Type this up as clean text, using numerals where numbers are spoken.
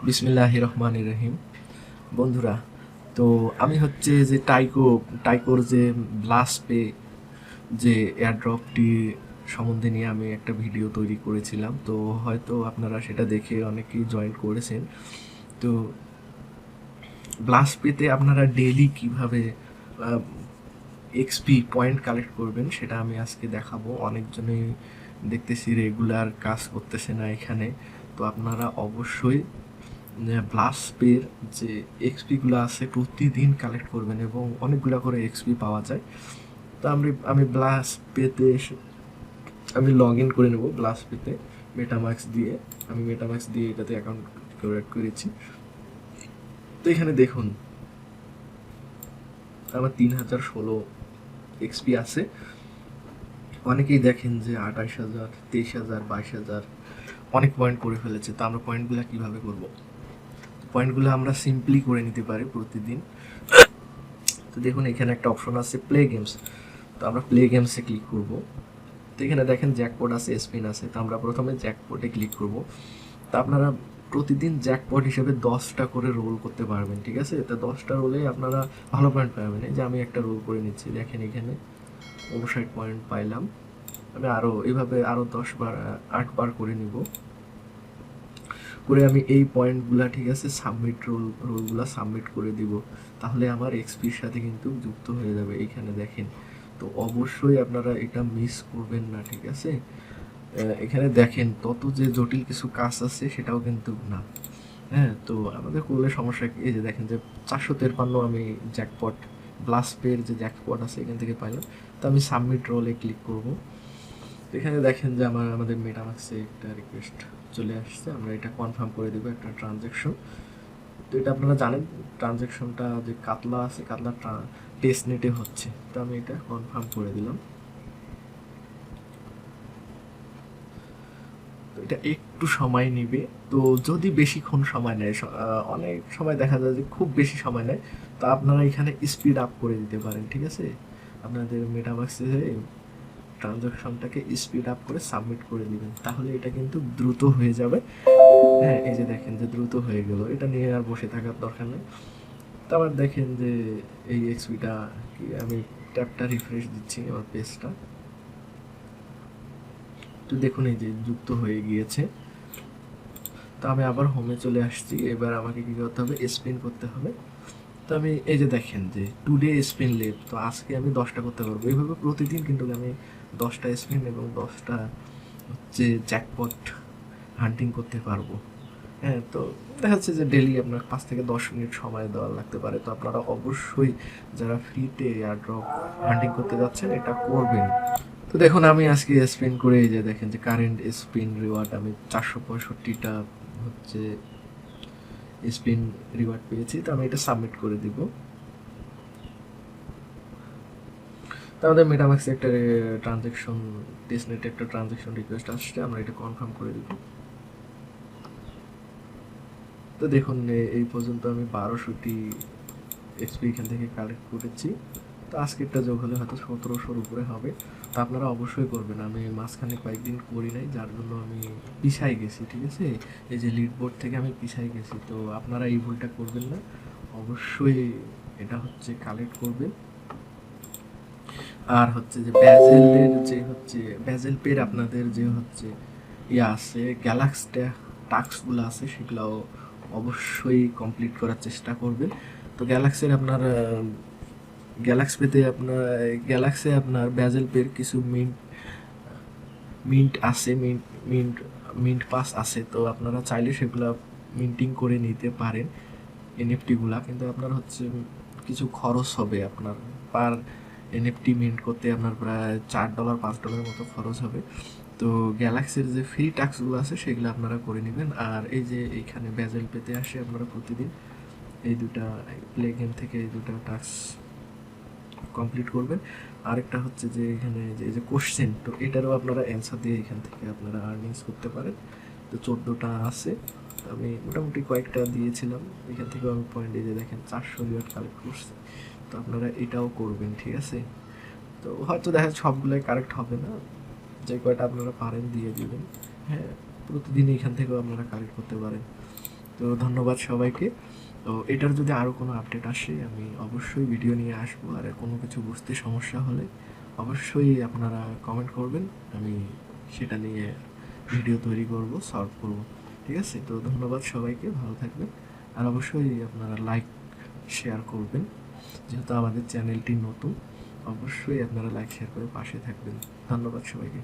বিসমিল্লাহির রহমানির রহিম। বন্ধুরা, তো আমি হচ্ছে যে টাইকোর যে ব্লাসপে যে এয়ারড্রপটি সম্বন্ধে নিয়ে আমি একটা ভিডিও তৈরি করেছিলাম। তো হয়তো আপনারা সেটা দেখে অনেকেই জয়েন করেছেন। তো ব্লাসপেতে আপনারা ডেইলি কিভাবে এক্সপি পয়েন্ট কালেক্ট করবেন সেটা আমি আজকে দেখাবো। অনেকজনই দেখতেছি রেগুলার কাজ করতেছে না এখানে। তো আপনারা অবশ্যই ব্লাসপের যে এক্সপিগুলো আছে প্রতিদিন কালেক্ট করবেন এবং অনেকগুলো করে এক্সপি পাওয়া যায়। তো আমি ব্লাসপেতে আমি লগ ইন করে নেব ব্লাসপেতে মেটামাক্স দিয়ে। আমি মেটামাক্স দিয়ে এটাতে অ্যাকাউন্ট ক্রিয়েট করেছি। তো এখানে দেখুন আমার 3016 এক্সপি আছে। অনেকেই দেখেন যে 28,000, 23,000, 22,000 অনেক পয়েন্ট করে ফেলেছে। তো আমরা পয়েন্টগুলো কীভাবে করব? পয়েন্টগুলো আমরা সিম্পলি করে নিতে পারি প্রতিদিন। তো দেখুন এখানে একটা অপশন আছে প্লে গেমস। তো আমরা প্লে গেমসে ক্লিক করব। তো এখানে দেখেন জ্যাকপট আছে, স্পিন আছে। তো আমরা প্রথমে জ্যাকপটে ক্লিক করব। তো আপনারা প্রতিদিন জ্যাকপট হিসেবে 10টা করে রোল করতে পারবেন, ঠিক আছে? তো 10টা রোলে আপনারা ভালো পয়েন্ট পাবেন। এই যে আমি একটা রোল করে নিচ্ছি, দেখেন এখানে 59 পয়েন্ট পাইলাম। আমি এইভাবে আরও 10 বার 8 বার করে নিব। করে আমি এই পয়েন্টগুলো, ঠিক আছে, রোলগুলো সাবমিট করে দিব। তাহলে আমার এক্সপির সাথে কিন্তু যুক্ত হয়ে যাবে। এইখানে দেখেন। তো অবশ্যই আপনারা এটা মিস করবেন না, ঠিক আছে? এখানে দেখেন তত যে জটিল কিছু কাজ আছে সেটাও কিন্তু না। হ্যাঁ, তো আমাদের করলে সমস্যা কি? এই যে দেখেন যে 453 আমি জ্যাকপট ব্লাসপের যে জ্যাকপট আছে এখান থেকে পাইলাম। তো আমি সাবমিট রোলে ক্লিক করব। তো এখানে দেখেন যে আমাদের মেটামাক্সে একটা রিকোয়েস্ট চলে আসছে। আমরা এটা কনফার্ম করে দেবো একটা ট্রানজ্যাকশন। তো এটা আপনারা জানেন ট্রানজ্যাকশনটা যে কাতলা আছে, কাতলা টেস্টনেটে হচ্ছে। তো আমি এটা কনফার্ম করে দিলাম। তো এটা একটু সময় নিবে। তো যদি বেশিক্ষণ সময় নেয়, অনেক সময় দেখা যায় যে খুব বেশি সময় নেয়, তো আপনারা এখানে স্পিড আপ করে দিতে পারেন, ঠিক আছে? আপনাদের মেটামাক্সে ট্রানজাকশনটাকে স্পিড আপ করে সাবমিট করে দিবেন, তাহলে এটা কিন্তু দ্রুত হয়ে যাবে। হ্যাঁ, এই যে দেখেন যে দ্রুত হয়ে গেল। এটা নিয়ে আর বসে থাকার দরকার নেই। তো আবার দেখেন যে এই এক্সপিটা কি, আমি ট্যাবটা রিফ্রেশ দিচ্ছি আমার পেজটা। তো দেখুন এই যে যুক্ত হয়ে গিয়েছে। তো আমি আবার হোমে চলে আসছি। এবার আমাকে কী করতে হবে? স্পিন করতে হবে। তো আমি এই যে দেখেন যে টুডে স্পিন লেভ। তো আজকে আমি 10টা করতে পারবো। এইভাবে প্রতিদিন কিন্তু আমি 10টা স্পিন এবং 10টা হচ্ছে জ্যাকপট হান্টিং করতে পারবো। হ্যাঁ, তো দেখা যাচ্ছে যে ডেলি আপনার 5 থেকে 10 মিনিট সময় দেওয়া লাগতে পারে। তো আপনারা অবশ্যই যারা ফ্রিতে এয়ারড্রপ হান্টিং করতে যাচ্ছেন এটা করবেন। তো দেখুন আমি আজকে স্পিন করে এই যে দেখেন যে কারেন্ট স্পিন রিওয়ার্ড আমি 465টা হচ্ছে স্পিন রিওয়ার্ড পেয়েছি। তো আমি এটা সাবমিট করে দিব। তো আমাদের মেটামাক্সে একটা ট্রানজ্যাকশন টেস্টনেটে একটা ট্রানজ্যাকশন রিকোয়েস্ট আসছে। আমরা এটা কনফার্ম করে দিব। তো দেখুন এই পর্যন্ত আমি 1200টি এক্সপি এখান থেকে কালেক্ট করেছি। তো আজকেরটা যোগ হলে হয়তো 1700-র উপরে হবে। তো আপনারা অবশ্যই করবেন। আমি মাঝখানে কয়েকদিন করি নাই, যার জন্য আমি পিছাই গেছি, ঠিক আছে? এই যে লিড বোর্ড থেকে আমি পিছাই গেছি। তো আপনারা এই ভুলটা করবেন না, অবশ্যই এটা হচ্ছে কালেক্ট করবেন। আর হচ্ছে যে ব্যাজেল পের আপনাদের যে হচ্ছে আছে গ্যালাক্স টাস্কগুলো আছে সেগুলোও অবশ্যই কমপ্লিট করার চেষ্টা করবেন। তো গ্যালাক্সে আপনার ব্যাজেল পের কিছু মিন্ট আছে, মিন্ট পাস আছে। তো আপনারা চাইলে সেগুলো মিন্টিং করে নিতে পারেন এনএফটিগুলা। কিন্তু আপনার হচ্ছে কিছু খরচ হবে, আপনার পার এনএফটি মিন্ট করতে আপনার প্রায় $4 $5 মতো খরচ হবে। তো গ্যালাক্সির যে ফ্রি টাস্কগুলো আছে সেগুলো আপনারা করে নেবেন। আর এই যে এইখানে ব্যাজেল পেতে আসে আপনারা প্রতিদিন এই দুটা প্লে গেম থেকে এই দুটা টাস্ক কমপ্লিট করবেন। আরেকটা হচ্ছে যে এখানে যে কোশ্চেন, তো এটারও আপনারা অ্যান্সার দিয়ে এখান থেকে আপনারা আর্নিংস করতে পারেন। তো 14টা আছে। আমি মোটামুটি কয়েকটা দিয়েছিলাম, এখান থেকেও আমি পয়েন্ট এই যে দেখেন 400 রিওয়ার্ড কালেক্ট করছি। তো আপনারা এটাও করবেন, ঠিক আছে? তো হয়তো দেখা যাচ্ছে সবগুলোই কারেক্ট হবে না, যে কয়টা আপনারা পারেন দিয়ে দিবেন। হ্যাঁ, প্রতিদিন এখান থেকেও আপনারা কালেক্ট করতে পারেন। তো তো ধন্যবাদ সবাইকে। তো এটার যদি আরও কোনো আপডেট আসে আমি অবশ্যই ভিডিও নিয়ে আসবো। আর কোনো কিছু বুঝতে সমস্যা হলে অবশ্যই আপনারা কমেন্ট করবেন, আমি সেটা নিয়ে ভিডিও তৈরি করব, সলভ করব। ঠিক আছে, তো ধন্যবাদ সবাইকে, ভালো থাকবেন। আর অবশ্যই আপনারা লাইক শেয়ার করবেন, যেহেতু আমাদের চ্যানেলটি নতুন। অবশ্যই আপনারা লাইক শেয়ার করে পাশে থাকবেন। ধন্যবাদ সবাইকে।